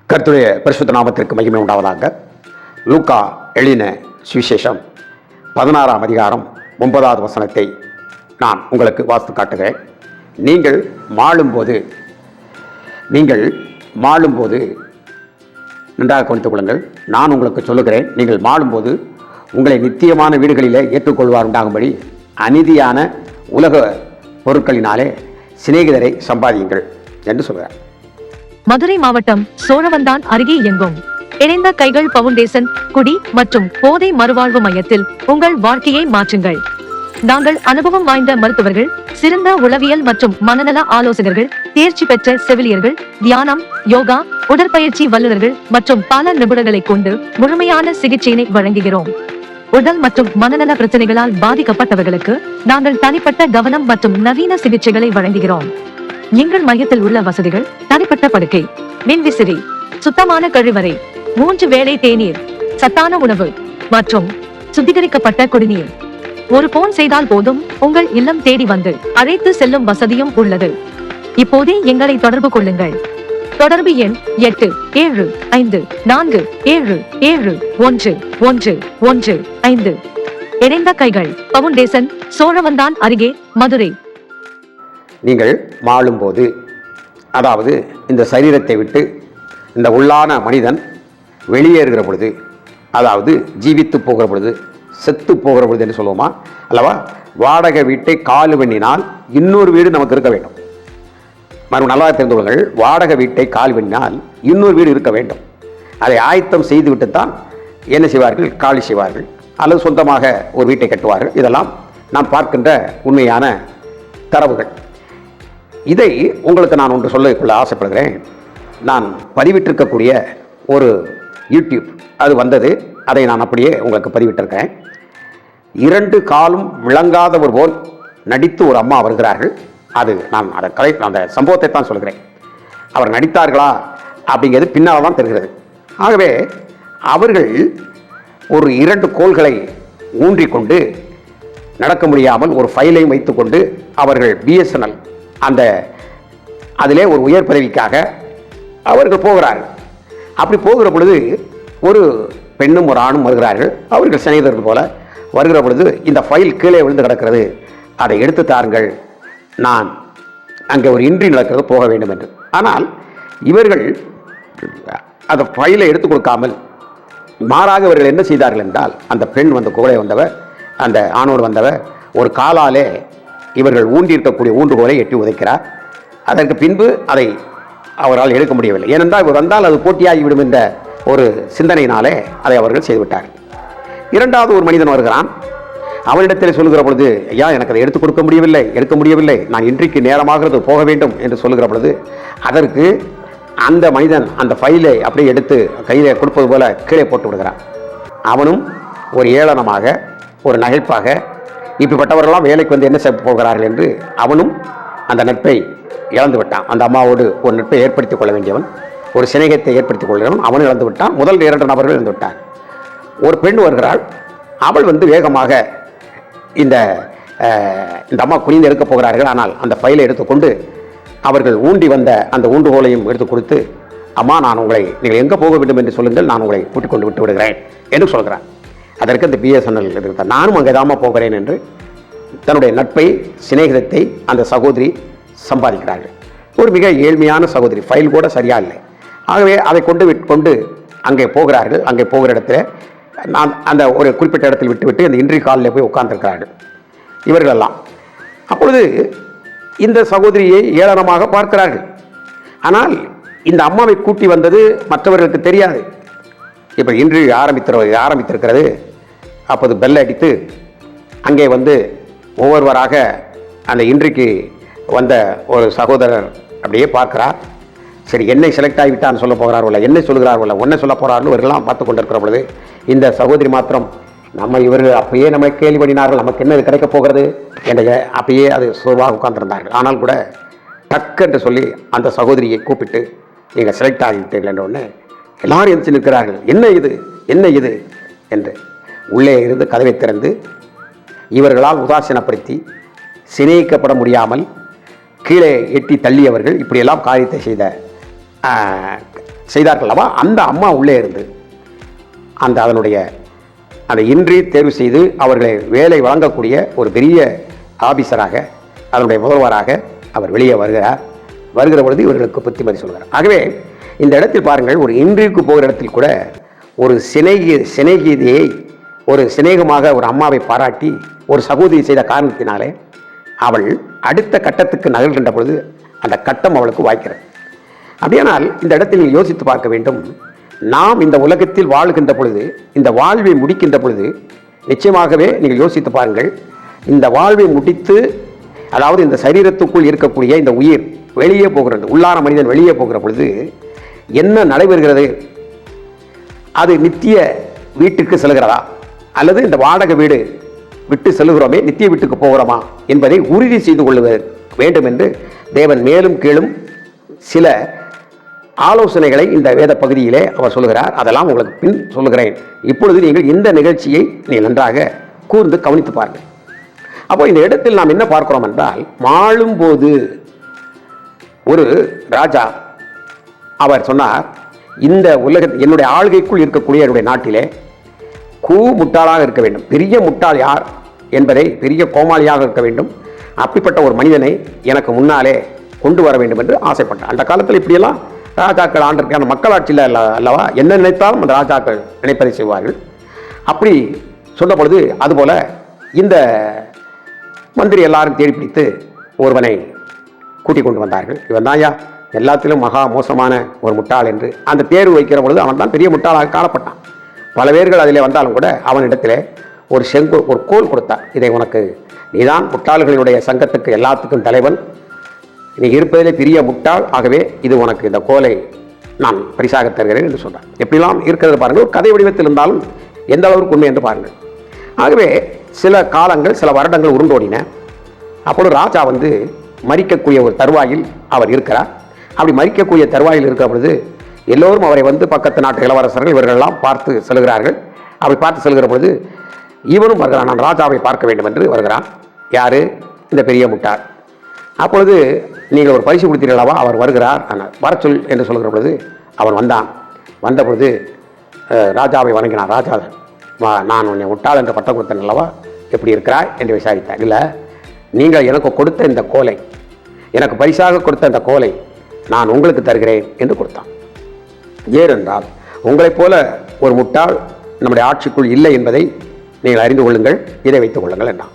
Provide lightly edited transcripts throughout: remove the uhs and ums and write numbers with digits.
கர்த்தருடைய பரிசுத்த நாமத்திற்கு மகிமை உண்டாவதாக. லூக்கா எழுதின சுவிசேஷம் 16ஆம் அதிகாரம் 9வது வசனத்தை நான் உங்களுக்கு வாசித்து காட்டுகிறேன். நீங்கள் மாளும்போது நன்றாக கவனித்துக் கொள்ளுங்கள். நான் உங்களுக்கு சொல்லுகிறேன், நீங்கள் மாளும்போது உங்களை நித்தியமான வீடுகளிலே ஏற்றுக்கொள்வார் உண்டாகும்படி அநீதியான உலக பொருட்களினாலே சிநேகிதரை சம்பாதியுங்கள் என்று சொல்கிறார். மதுரை மாவட்டம் சோழவந்தான் அருகே இயங்கும் இணைந்த கைகள் பவுண்டேஷன் குடி மற்றும் போதை மறுவாழ்வு மையத்தில் உங்கள் வாழ்க்கையை மாற்றுங்கள். நாங்கள் அனுபவம் வாய்ந்த மருத்துவர்கள், சிறந்த உளவியல் மற்றும் மனநல ஆலோசகர்கள், தேர்ச்சி பெற்ற செவிலியர்கள், தியானம், யோகா, உடற்பயிற்சி வல்லுநர்கள் மற்றும் பல நிபுணர்களை கொண்டு முழுமையான சிகிச்சையினை வழங்குகிறோம். உடல் மற்றும் மனநல பிரச்சனைகளால் பாதிக்கப்பட்டவர்களுக்கு நாங்கள் தனிப்பட்ட கவனம் மற்றும் நவீன சிகிச்சைகளை வழங்குகிறோம். எங்கள் மையத்தில் உள்ள வசதிகள்: தனிப்பட்ட படுக்கை, மின்விசிறி, சுத்தமான கழிவறை, 3 வேளை தேநீர், சத்தான உணவு மற்றும் சுத்திகரிக்கப்பட்ட குடிநீர். ஒரு போன் செய்தால் போதும், உங்கள் இல்லம் தேடி வந்து அழைத்து செல்லும் வசதியும் உள்ளது. இப்போதே எங்களை தொடர்பு கொள்ளுங்கள். தொடர்பு எண் 8747711115. இணைந்த கைகள் பவுண்டேஷன், சோழவந்தான் அருகே, மதுரை. நீங்கள் மாளும்போது, அதாவது இந்த சரீரத்தை விட்டு இந்த உள்ளான மனிதன் வெளியேறுகிற பொழுது, அதாவது ஜீவித்து போகிற பொழுது, செத்து போகிற பொழுது என்று சொல்லுவோமா அல்லவா? வாடகை வீட்டை காலு பண்ணினால் இன்னொரு வீடு நமக்கு இருக்க வேண்டும். மறுபடியும் நல்லா தெரிந்து கொள்ளுங்கள், வாடகை வீட்டை கால் பண்ணினால் இன்னொரு வீடு இருக்க வேண்டும். அதை ஆயத்தம் செய்துவிட்டு தான் என்ன செய்வார்கள்? காலி செய்வார்கள் அல்லது சொந்தமாக ஒரு வீட்டை கட்டுவார்கள். இதெல்லாம் நாம் பார்க்கின்ற உண்மையான தரவுகள். இதை உங்களுக்கு நான் ஒன்று சொல்லிக்கொள்ள ஆசைப்படுகிறேன். நான் பதிவிட்டிருக்கக்கூடிய ஒரு யூடியூப் அது வந்தது, அதை நான் அப்படியே உங்களுக்கு பதிவிட்டிருக்கிறேன். 2 காலும் விளங்காதவர் போல் நடித்து ஒரு அம்மா வருகிறார்கள். அது நான் அந்த சம்பவத்தை தான் சொல்கிறேன். அவர் நடித்தார்களா அப்படிங்கிறது பின்னால் தான் தெரிகிறது. ஆகவே அவர்கள் ஒரு 2 கோள்களை ஊன்றிக்கொண்டு நடக்க முடியாமல் ஒரு ஃபைலையும் வைத்துக்கொண்டு அவர்கள் பிஎஸ்என்எல் அதிலே ஒரு உயர் பதவிக்காக அவர்கள் போகிறார்கள். அப்படி போகிற பொழுது ஒரு பெண்ணும் ஒரு ஆணும் வருகிறார்கள். அவர்கள் சிநேகிதர்கள் போல வருகிற பொழுது இந்த ஃபைல் கீழே விழுந்து கிடக்கிறது, அதை எடுத்து தாருங்கள், நான் அங்கே ஒரு இன்ட்ரி நடக்கிறது, போக வேண்டும் என்று. ஆனால் இவர்கள் அந்த ஃபைலை எடுத்து கொடுக்காமல் மாறாக இவர்கள் என்ன செய்தார்கள் என்றால், அந்த பெண் கூட வந்தவர், அந்த ஆணோடு வந்தவர் ஒரு காலாலே இவர்கள் ஊன்றியிருக்கக்கூடிய ஊன்றுகோலை எட்டி உதைக்கிறார். அதற்கு பின்பு அதை அவரால் எடுக்க முடியவில்லை. ஏனென்றால் இவர் வந்தால் அது போட்டியாகிவிடும் என்ற ஒரு சிந்தனையினாலே அதை அவர்கள் செய்துவிட்டார்கள். 2வது ஒரு மனிதன் வருகிறான். அவனிடத்தில் சொல்லுகிற பொழுது, ஐயா, எனக்கு அதை எடுக்க முடியவில்லை, நான் இன்றைக்கு நேரமாகிறது, போக வேண்டும் என்று சொல்லுகிற பொழுது, அதற்கு அந்த மனிதன் அந்த ஃபைலை அப்படியே எடுத்து கையில் கொடுப்பது போல கீழே போட்டு விடுகிறான். அவனும் ஒரு ஏளனமாக, ஒரு நகைப்பாக, இப்படிப்பட்டவர்களெல்லாம் வேலைக்கு வந்து என்ன செய்ய போகிறார்கள் என்று அவனும் அந்த நட்பை இழந்து விட்டான். அந்த அம்மாவோடு ஒரு நட்பை ஏற்படுத்திக் கொள்ள வேண்டியவன், ஒரு சிநேகத்தை ஏற்படுத்திக் கொள்கிறவன் அவனும் இழந்து விட்டான். முதல் 2 நபர்கள் இழந்து விட்டான். ஒரு பெண் வருகிறாள். அவள் வேகமாக இந்த அம்மா குனிந்து எடுக்கப் போகிறார்கள். ஆனால் அந்த ஃபைலை எடுத்துக்கொண்டு அவர்கள் ஊண்டி வந்த அந்த ஊண்டுகோலையும் எடுத்து கொடுத்து, அம்மா, நீங்கள் எங்கே போக வேண்டும் என்று சொல்லுங்கள், நான் உங்களை கூட்டிக் கொண்டு விட்டு விடுகிறேன் என்று சொல்கிறான். அதற்கு அந்த பிஎஸ்என்எல் இருக்கிறார், நானும் அங்கே தாமா போகிறேன் என்று தன்னுடைய நட்பை, சிநேகிதத்தை அந்த சகோதரி சம்பாதிக்கிறார்கள். ஒரு மிக ஏழ்மையான சகோதரி, ஃபைல் கூட சரியா இல்லை. ஆகவே அதை கொண்டு அங்கே போகிறார்கள். அங்கே போகிற இடத்துல அந்த ஒரு குறிப்பிட்ட இடத்தில் விட்டுவிட்டு அந்த இன்ட்ரி காலில் போய் உட்கார்ந்துருக்கிறார்கள் இவர்களெல்லாம். அப்பொழுது இந்த சகோதரியை ஏளனமாக பார்க்கிறார்கள். ஆனால் இந்த அம்மாவை கூட்டி வந்தது மற்றவர்களுக்கு தெரியாது. இப்போ இன்று ஆரம்பித்திருக்கிறது. அப்போது பெல் அடித்து அங்கே ஒவ்வொருவராக அந்த இன்றைக்கு வந்த ஒரு சகோதரர் அப்படியே பார்க்கிறார். சரி, என்னை செலக்ட் ஆகிவிட்டான்னு சொல்ல போகிறார்கள, என்னை சொல்கிறார்கள, ஒன்றை சொல்ல போகிறார்கள் இவர்கள்லாம் பார்த்து கொண்டிருக்கிற பொழுது இந்த சகோதரி மாத்திரம், இவர்கள் அப்பயே நம்மை கேள்வி பண்ணினார்கள், நமக்கு என்ன இது கிடைக்கப் போகிறது என்ற அப்பயே அது சோர்வாக உட்கார்ந்திருந்தார்கள். ஆனால் கூட டக்கு என்று சொல்லி அந்த சகோதரியை கூப்பிட்டு, நீங்கள் செலக்ட் ஆகிவிட்டீர்கள் என்ற உடனே எல்லாரும் எழுந்து நிற்கிறார்கள். என்ன இது என்று உள்ளே இருந்து கதவை திறந்து இவர்களால் உதாசீனப்படுத்தி சிநேகிக்கப்பட முடியாமல் கீழே எட்டி தள்ளியவர்கள் இப்படியெல்லாம் காரியத்தை செய்த செய்தார்கள் அல்லவா, அந்த அம்மா உள்ளே இருந்து அதனுடைய அந்த இன்றி தேர்வு செய்து அவர்களை வேலை வழங்கக்கூடிய ஒரு பெரிய ஆபீசராக, அதனுடைய முதல்வராக அவர் வெளியே வருகிற பொழுது இவர்களுக்கு புத்திமதி சொல்கிறார். ஆகவே இந்த இடத்தில் பாருங்கள், ஒரு இன்றிக்கு போகிற இடத்தில் கூட ஒரு சிநேகிதியை ஒரு சிநேகமாக ஒரு அம்மாவை பாராட்டி ஒரு சகோதரி செய்த காரணத்தினாலே அவள் அடுத்த கட்டத்துக்கு நகர்கின்ற பொழுது அந்த கட்டம் அவளுக்கு வாய்க்கிறது. அப்படியானால் இந்த இடத்தில் நீங்கள் யோசித்து பார்க்க வேண்டும். நாம் இந்த உலகத்தில் வாழ்கின்ற பொழுது, இந்த வாழ்வை முடிக்கின்ற பொழுது நிச்சயமாகவே நீங்கள் யோசித்து பாருங்கள், இந்த வாழ்வை முடித்து, அதாவது இந்த சரீரத்துக்குள் இருக்கக்கூடிய இந்த உயிர் வெளியே போகிறது, உள்ளான மனிதன் வெளியே போகிற பொழுது என்ன நடைபெறுகிறது? அது நித்திய வீட்டுக்கு செல்கிறதா, அல்லது இந்த வாடகை வீடு விட்டு செல்கிறோமே நித்திய வீட்டுக்கு போகிறோமா என்பதை உறுதி செய்து கொள்ள வேண்டும் என்று தேவன் மேலும் கீழும் சில ஆலோசனைகளை இந்த வேத பகுதியிலே அவர் சொல்கிறார். அதெல்லாம் உங்களுக்கு பின் சொல்லுகிறேன். இப்பொழுது நீங்கள் இந்த நிகழ்ச்சியை நீங்கள் நன்றாக கூர்ந்து கவனித்து பாருங்கள். அப்போ இந்த இடத்தில் நாம் என்ன பார்க்கிறோம் என்றால், வாழும்போது ஒரு ராஜா அவர் சொன்னார், இந்த என்னுடைய ஆள்கைக்குள் இருக்கக்கூடிய என்னுடைய நாட்டிலே முட்டாளாக இருக்க வேண்டும். பெரிய முட்டாள் யார் என்பதை, பெரிய கோமாளியாக இருக்க வேண்டும், அப்படிப்பட்ட ஒரு மனிதனை எனக்கு முன்னாலே கொண்டு வர வேண்டும் என்று ஆசைப்பட்டார். அந்த காலத்தில் இப்படியெல்லாம் ராஜாக்கள் ஆண்டிருக்கான மக்களாட்சியில் அல்லவா, என்ன நினைத்தாலும் அந்த ராஜாக்கள் நினைப்பதை செய்வார்கள். அப்படி சொன்ன பொழுது அதுபோல இந்த மந்திரி எல்லாரும் தேடி பிடித்து ஒருவனை கூட்டிக் கொண்டு வந்தார்கள். இவன் தான் எல்லாத்திலும் மகா மோசமான ஒரு முட்டாள் என்று அந்த தேர்வு வைக்கிற பொழுது அவன் தான் பெரிய முட்டாளாக காணப்பட்டான். பல பேர்கள் அதிலே வந்தாலும் கூட அவனிடத்திலே ஒரு கோல் கொடுத்தார். இதை உனக்கு, நீதான் முட்டாள்களினுடைய சங்கத்துக்கு எல்லாத்துக்கும் தலைவன், நீ இருப்பதிலே பெரிய முட்டாள், ஆகவே இது உனக்கு இந்த கோலை நான் பரிசாக தருகிறேன் என்று சொன்னார். எப்படிலாம் இருக்கிறது பாருங்கள், ஒரு கதை வடிவத்தில் இருந்தாலும் எந்த அளவுக்கு உண்மை என்று பாருங்கள். ஆகவே சில காலங்கள், சில வருடங்கள் உருண்டோடின. அப்பொழுது ராஜா மரிக்கக்கூடிய ஒரு தருவாயில் அவர் இருக்கிறார். அப்படி மரிக்கக்கூடிய தருவாயில் இருக்கிற பொழுது எல்லோரும் அவரை பக்கத்து நாட்டு இளவரசர்கள் இவர்களெல்லாம் பார்த்து செல்கிறார்கள். அப்படி பார்த்து செல்கிற பொழுது இவனும் வருகிறான், நான் ராஜாவை பார்க்க வேண்டும் என்று வருகிறான். யாரு? இந்த பெரிய முட்டாள். அப்பொழுது நீங்கள் ஒரு பரிசு கொடுத்தீர்களவா, அவர் வருகிறார், வர சொல் என்று சொல்கிற பொழுது அவன் வந்தான். வந்த பொழுது ராஜாவை வணங்கினான். ராஜா, நான் உன்னை முட்டாள் என்று பட்டம் கொடுத்தேன் அல்லவா, எப்படி இருக்கிறாய் என்று விசாரித்தார். இல்லை, நீங்கள் எனக்கு கொடுத்த இந்த கோலை, எனக்கு பரிசாக கொடுத்த இந்த கோலை நான் உங்களுக்கு தருகிறேன் என்று கொடுத்தான். ஏனென்றால் உங்களைப் போல ஒரு முட்டாள் நம்முடைய ஆட்சிக்குள் இல்லை என்பதை நீங்கள் அறிந்து கொள்ளுங்கள், இதை வைத்துக் கொள்ளுங்கள் என்றான்.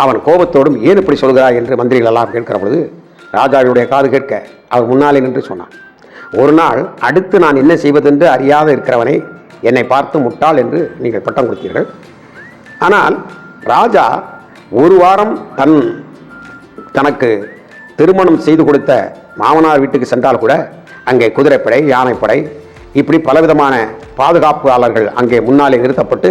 அவன் கோபத்தோடும் ஏன் இப்படி சொல்கிறாய் என்று மந்திரிகள் எல்லாம் கேட்கிற பொழுது ராஜாவுடைய காது கேட்க அவர் முன்னாலே நின்று சொன்னான், ஒரு நாள் அடுத்து நான் என்ன செய்வதென்று அறியாத இருக்கிறவனை என்னை பார்த்து முட்டாள் என்று நீங்கள் பட்டம் கொடுத்தீர்கள். ஆனால் ராஜா ஒரு வாரம் தனக்கு திருமணம் செய்து கொடுத்த மாமனார் வீட்டுக்கு சென்றால் கூட அங்கே குதிரைப்படை, யானைப்படை, இப்படி பலவிதமான பாதுகாப்பாளர்கள் அங்கே முன்னாலே நிறுத்தப்பட்டு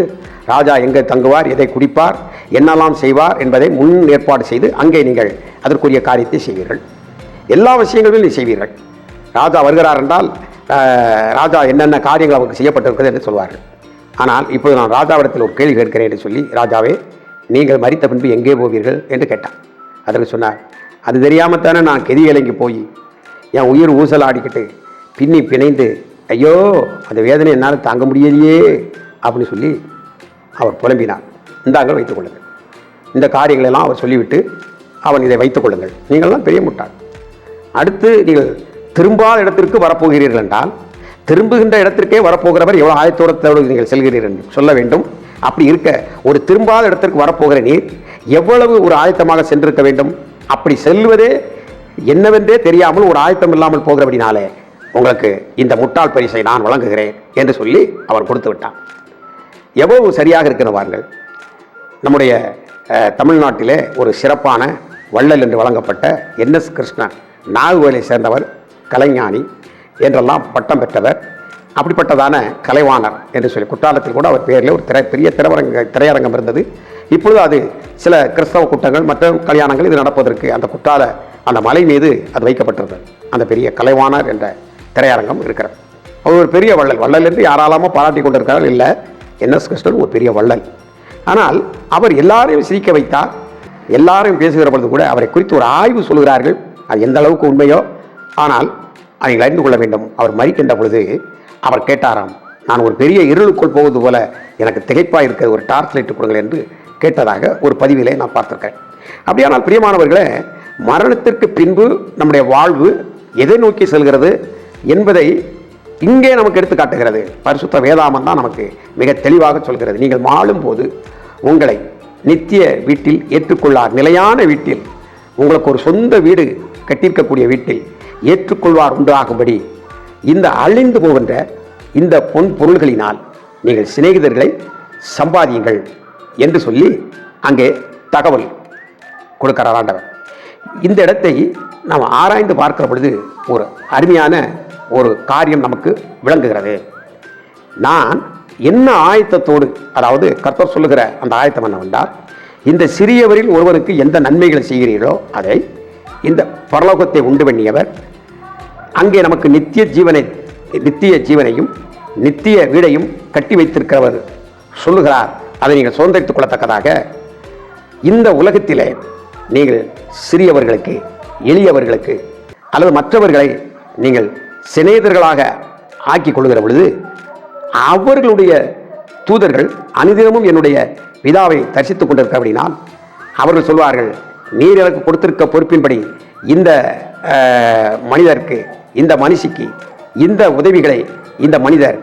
ராஜா எங்கே தங்குவார், எதை குடிப்பார், என்னெல்லாம் செய்வார் என்பதை முன் ஏற்பாடு செய்து அங்கே நீங்கள் அதற்குரிய காரியத்தை செய்வீர்கள். எல்லா விஷயங்களிலும் நீ செய்வீர்கள். ராஜா வருகிறார் என்றால் ராஜா என்னென்ன காரியங்கள் அவருக்கு செய்யப்பட்டிருக்கிறது என்று சொல்வார்கள். ஆனால் இப்போது நான் ராஜாவிடத்தில் ஒரு கேள்வி கேட்கிறேன் என்று சொல்லி, ராஜாவே நீங்கள் மரித்த பின்பு எங்கே போவீர்கள் என்று கேட்டான். அதற்கு சொன்னார், அது தெரியாமல் தானே நான் கெதி இலங்கி போய் என் உயிர் ஊசலாடிக்கிட்டு பின்னி பிணைந்து, ஐயோ அந்த வேதனை என்னால் தாங்க முடியலையே அப்படின்னு சொல்லி அவர் புலம்பினார். இந்தாங்கள் வைத்துக் கொள்ளுங்கள், இந்த காரியங்களெல்லாம் அவர் சொல்லிவிட்டு அவன் இதை வைத்துக் கொள்ளுங்கள், நீங்கள்லாம் பெரிய முட்டாள். அடுத்து நீங்கள் திரும்பாத இடத்திற்கு வரப்போகிறீர்கள் என்றால் திரும்புகின்ற இடத்திற்கே வரப்போகிறவர் எவ்வளோ ஆயத்தோடத்தோடு நீங்கள் செல்கிறீர்கள் என்று சொல்ல வேண்டும். அப்படி இருக்க ஒரு திரும்பாத இடத்திற்கு வரப்போகிற நீர் எவ்வளவு ஒரு ஆயத்தமாக சென்றிருக்க வேண்டும். அப்படி செல்வதே என்னவென்றே தெரியாமல் ஒரு ஆயத்தம் இல்லாமல் போகிறபடினாலே உங்களுக்கு இந்த முட்டாள் பரிசை நான் வழங்குகிறேன் என்று சொல்லி அவர் கொடுத்து விட்டான். எவ்வளவு சரியாக இருக்கிற பாருங்கள். நம்முடைய தமிழ்நாட்டிலே ஒரு சிறப்பான வள்ளல் என்று வழங்கப்பட்ட NS கிருஷ்ணன், நாகர்கோவிலை சேர்ந்தவர், கலைஞானி என்றெல்லாம் பட்டம் பெற்றவர். அப்படிப்பட்டதான கலைவாணர் என்று சொல்லி குற்றாலத்தில் கூட அவர் பேரில் ஒரு பெரிய திரையரங்கம் இருந்தது. இப்பொழுது அது சில கிறிஸ்தவ கூட்டங்கள் மற்றும் கல்யாணங்கள் இது நடப்பதற்கு அந்த குற்றால அந்த மலை மீது அது வைக்கப்பட்டிருந்தது. அந்த பெரிய கலைவாணர் என்ற திரையரங்கம் இருக்கிறது. அவர் ஒரு பெரிய வள்ளல் என்று யாராலாமோ பாராட்டி கொண்டிருக்கிறார். இல்லை, NS கிருஷ்ணன் ஒரு பெரிய வள்ளல். ஆனால் அவர் எல்லாரையும் சிரிக்க வைத்தார். எல்லாரையும் பேசுகிற பொழுது கூட அவரை குறித்து ஒரு ஆய்வு சொல்கிறார்கள். அது எந்த அளவுக்கு உண்மையோ, ஆனால் நீங்கள் அறிந்து கொள்ள வேண்டும். அவர் மரிக்கின்ற பொழுது அவர் கேட்டாராம், நான் ஒரு பெரிய இருளுக்குள் போவது போல எனக்கு திகைப்பாக இருக்கிறது, ஒரு டார்ச் லைட் கொடுங்கள் என்று கேட்டதாக ஒரு பதிவிலே நான் பார்த்திருக்கேன். அப்படியானால் பிரியமானவர்களே, மரணத்திற்கு பின்பு நம்முடைய வாழ்வு எதை நோக்கி செல்கிறது என்பதை இங்கே நமக்கு எடுத்து காட்டுகிறது. பரிசுத்த வேதாமம் தான் நமக்கு மிக தெளிவாக சொல்கிறது. நீங்கள் வாழும் போது உங்களை நித்திய வீட்டில் ஏற்றுக்கொள்ளார், நிலையான வீட்டில், உங்களுக்கு ஒரு சொந்த வீடு கட்டியிருக்கக்கூடிய வீட்டில் ஏற்றுக்கொள்வார் உண்டாகும்படி இந்த அழிந்து போகின்ற இந்த பொன் பொருள்களினால் நீங்கள் சிநேகிதர்களை சம்பாதியுங்கள் என்று சொல்லி அங்கே தகவல் கொடுக்கிறார் ஆண்டவர். இந்த இடத்தை நாம் ஆராய்ந்து பார்க்கிற பொழுது ஒரு அருமையான ஒரு காரியம் நமக்கு விளங்குகிறது. நான் என்ன ஆயத்தத்தோடு, அதாவது கர்த்தர் சொல்லுகிற அந்த ஆயத்தம் என்னவென்றால், இந்த சிறியவரில் ஒருவருக்கு எந்த நன்மைகளை செய்கிறீர்களோ அதை இந்த பரலோகத்தை உண்டு பண்ணியவர் அங்கே நமக்கு நித்திய ஜீவனையும் நித்திய வீடையும் கட்டி வைத்திருக்கிறவர் சொல்லுகிறார். அதை நீங்கள் சுதந்திரித்துக் கொள்ளத்தக்கதாக இந்த உலகத்திலே நீங்கள் சிறியவர்களுக்கு, எளியவர்களுக்கு அல்லது மற்றவர்களை நீங்கள் சிநேகிதர்களாக ஆக்கி கொள்கிற பொழுது அவர்களுடைய தூதர்கள் அனுதினமும் என்னுடைய பிதாவை தரிசித்துக் கொண்டிருக்க அப்படினால் அவர்கள் சொல்வார்கள், நீர் எனக்கு கொடுத்திருக்க பொறுப்பின்படி இந்த மனிதருக்கு, இந்த மனுஷிக்கு இந்த உதவிகளை இந்த மனிதர்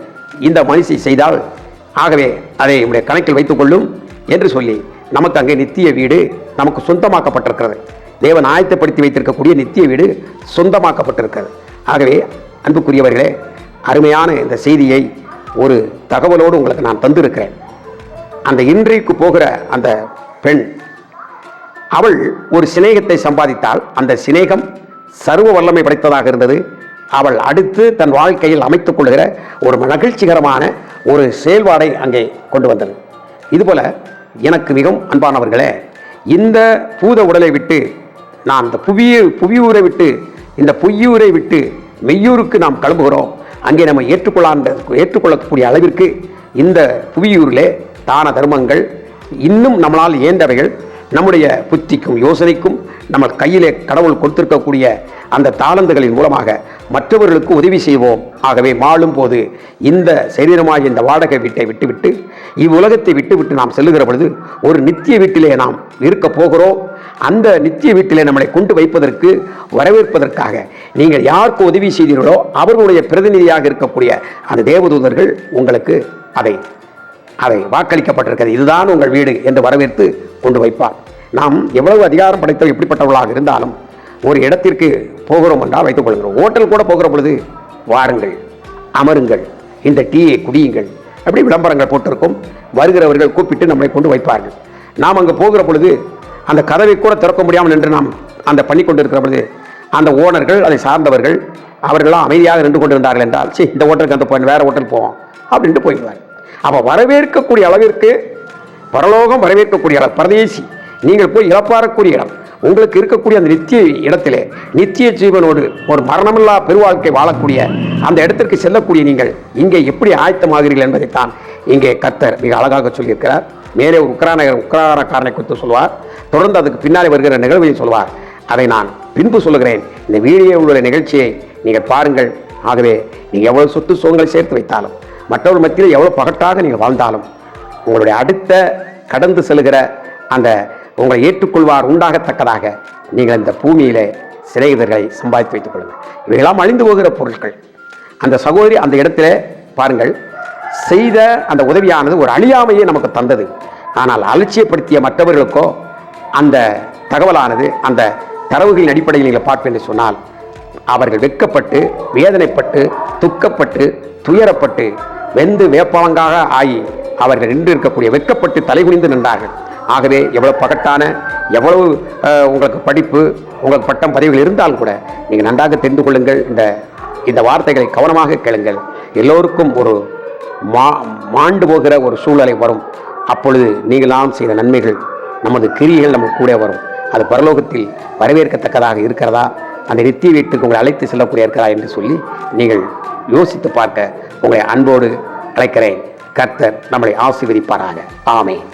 இந்த மனுஷி செய்தால் ஆகவே அதை நம்முடைய கணக்கில் வைத்துக் கொள்ளும் என்று சொல்லி நமக்கு அங்கே நித்திய வீடு நமக்கு சொந்தமாக்கப்பட்டிருக்கிறது. தேவன் ஆயத்தப்படுத்தி வைத்திருக்கக்கூடிய நித்திய வீடு சொந்தமாக்கப்பட்டிருக்கிறது. ஆகவே அன்புக்குரியவர்களே, அருமையான இந்த செய்தியை ஒரு தகவலோடு உங்களுக்கு நான் தந்திருக்கிறேன். அந்த இன்றைக்கு போகிற அந்த பெண், அவள் ஒரு சிநேகத்தை சம்பாதித்தால் அந்த சிநேகம் சர்வ வல்லமை படைத்ததாக இருந்தது. அவள் அடுத்து தன் வாழ்க்கையில் அமைத்துக் கொள்கிற ஒரு மகிழ்ச்சிகரமான ஒரு செயல்பாடை அங்கே கொண்டு வந்தது. இதுபோல எனக்கு மிகவும் அன்பானவர்களே, இந்த பூத உடலை விட்டு நாம் இந்த புவியூரை விட்டு இந்த பொய்யூரை விட்டு மெய்யூருக்கு நாம் கிளம்புகிறோம். அங்கே நம்ம ஏற்றுக்கொள்ளக்கூடிய அளவிற்கு இந்த புவியூரிலே தான தர்மங்கள் இன்னும் நம்மளால் இயன்றவைகள், நம்முடைய புத்திக்கும் யோசனைக்கும் நம்ம கையிலே கடவுள் கொடுத்திருக்கக்கூடிய அந்த தாளந்துகளின் மூலமாக மற்றவர்களுக்கு உதவி செய்வோம். ஆகவே வாழும் போது இந்த சரீரமாக இந்த வாடகை வீட்டை விட்டுவிட்டு இவ்வுலகத்தை விட்டுவிட்டு நாம் செல்லுகிற பொழுது ஒரு நித்திய வீட்டிலே நாம் இருக்க போகிறோம். அந்த நித்திய வீட்டிலே நம்மளை கொண்டு வைப்பதற்கு, வரவேற்பதற்காக நீங்கள் யாருக்கு உதவி செய்தீர்களோ அவர்களுடைய பிரதிநிதியாக இருக்கக்கூடிய அந்த தேவதூதர்கள் உங்களுக்கு அதை வாக்களிக்கப்பட்டிருக்கிறது, இதுதான் உங்கள் வீடு என்று வரவேற்று கொண்டு வைப்பார். நாம் எவ்வளவு அதிகாரம் படைத்த எப்படிப்பட்டவர்களாக இருந்தாலும் ஒரு இடத்திற்கு போகிறோம் என்றால் வைத்துக் கொள்கிறோம். ஹோட்டல் கூட போகிற பொழுது வாருங்கள், அமருங்கள், இந்த டீயை குடியுங்கள், அப்படி விளம்பரங்கள் போட்டிருக்கும். வருகிறவர்கள் கூப்பிட்டு நம்மளை கொண்டு வைப்பார்கள். நாம் அங்கே போகிற பொழுது அந்த கதவை கூட திறக்க முடியாமல் என்று நாம் அந்த பண்ணி கொண்டு இருக்கிற பொழுது அந்த ஓனர்கள், அதை சார்ந்தவர்கள், அவர்களாம் அமைதியாக நின்று கொண்டிருந்தார்கள் என்றால், இந்த ஹோட்டலுக்கு அந்த வேற ஹோட்டல் போவோம் அப்படின்ட்டு போயிடுவார். அப்போ வரவேற்கக்கூடிய அளவிற்கு பரலோகம் வரவேற்கக்கூடிய இடம், பரதேசி நீங்கள் போய் இழப்பாறக்கூடிய இடம், உங்களுக்கு இருக்கக்கூடிய அந்த நித்திய இடத்திலே நித்திய ஜீவனோடு ஒரு மரணமில்லா பெருவாழ்க்கை வாழக்கூடிய அந்த இடத்திற்கு செல்லக்கூடிய நீங்கள் இங்கே எப்படி ஆயத்தமாகிறீர்கள் என்பதைத்தான் இங்கே கர்த்தர் மிக அழகாக சொல்லியிருக்கிறார். மேலே ஒரு உக்ரானக்காரனை குறித்து சொல்வார், தொடர்ந்து அதுக்கு பின்னாலே வருகிற நிகழ்வை சொல்வார். அதை நான் பின்பு சொல்லுகிறேன். இந்த வீடியோ உள்ள நிகழ்ச்சியை நீங்கள் பாருங்கள். ஆகவே நீங்கள் எவ்வளவு சொத்து சுகங்களை சேர்த்து வைத்தாலும், மற்றவர்கள் மத்தியில் எவ்வளவு பகட்டாக நீங்கள் வாழ்ந்தாலும், உங்களுடைய அடுத்த கடந்து செல்கிற அந்த உங்களை ஏற்றுக்கொள்வார் உண்டாகத்தக்கதாக நீங்கள் இந்த பூமியிலே சிநேகிதர்களை சம்பாதித்து வைத்துக் கொள்ளுங்கள். இவையெல்லாம் அழிந்து போகிற பொருட்கள். அந்த சகோதரி அந்த இடத்துல பாருங்கள், செய்த அந்த உதவியானது ஒரு அழியாமையை நமக்கு தந்தது. ஆனால் அலட்சியப்படுத்திய மற்றவர்களுக்கோ அந்த தகவலானது அந்த தரவுகளின் அடிப்படையில் நீங்கள் பார்ப்பேன் என்று சொன்னால் அவர்கள் வெட்கப்பட்டு, வேதனைப்பட்டு, துக்கப்பட்டு, துயரப்பட்டு, வெந்து வேப்பாங்காக ஆகி அவர்கள் நின்று இருக்கக்கூடிய வெட்கப்பட்டு தலைகுனிந்து நின்றார்கள். ஆகவே எவ்வளவு பகட்டான, எவ்வளவு உங்களுக்கு படிப்பு, உங்களுக்கு பட்டம் பதவிகள் இருந்தாலும் கூட நீங்கள் நன்றாக தெரிந்து கொள்ளுங்கள். இந்த வார்த்தைகளை கவனமாக கேளுங்கள். எல்லோருக்கும் ஒரு மாண்டு போகிற ஒரு சூழ்நிலை வரும். அப்பொழுது நீங்களாம் செய்த நன்மைகள், நமது கிரியைகள் நமக்கு கூட வரும். அது பரலோகத்தில் வரவேற்கத்தக்கதாக இருக்கிறதா, அந்த நித்திய வீட்டுக்கு உங்களை அழைத்து செல்லக்கூடிய இருக்கிறதா என்று சொல்லி நீங்கள் யோசித்து பார்க்க உங்களை அன்போடு அழைக்கிறேன். கர்த்தர் நம்மளை ஆசீர்வதிப்பாராக. ஆமென்.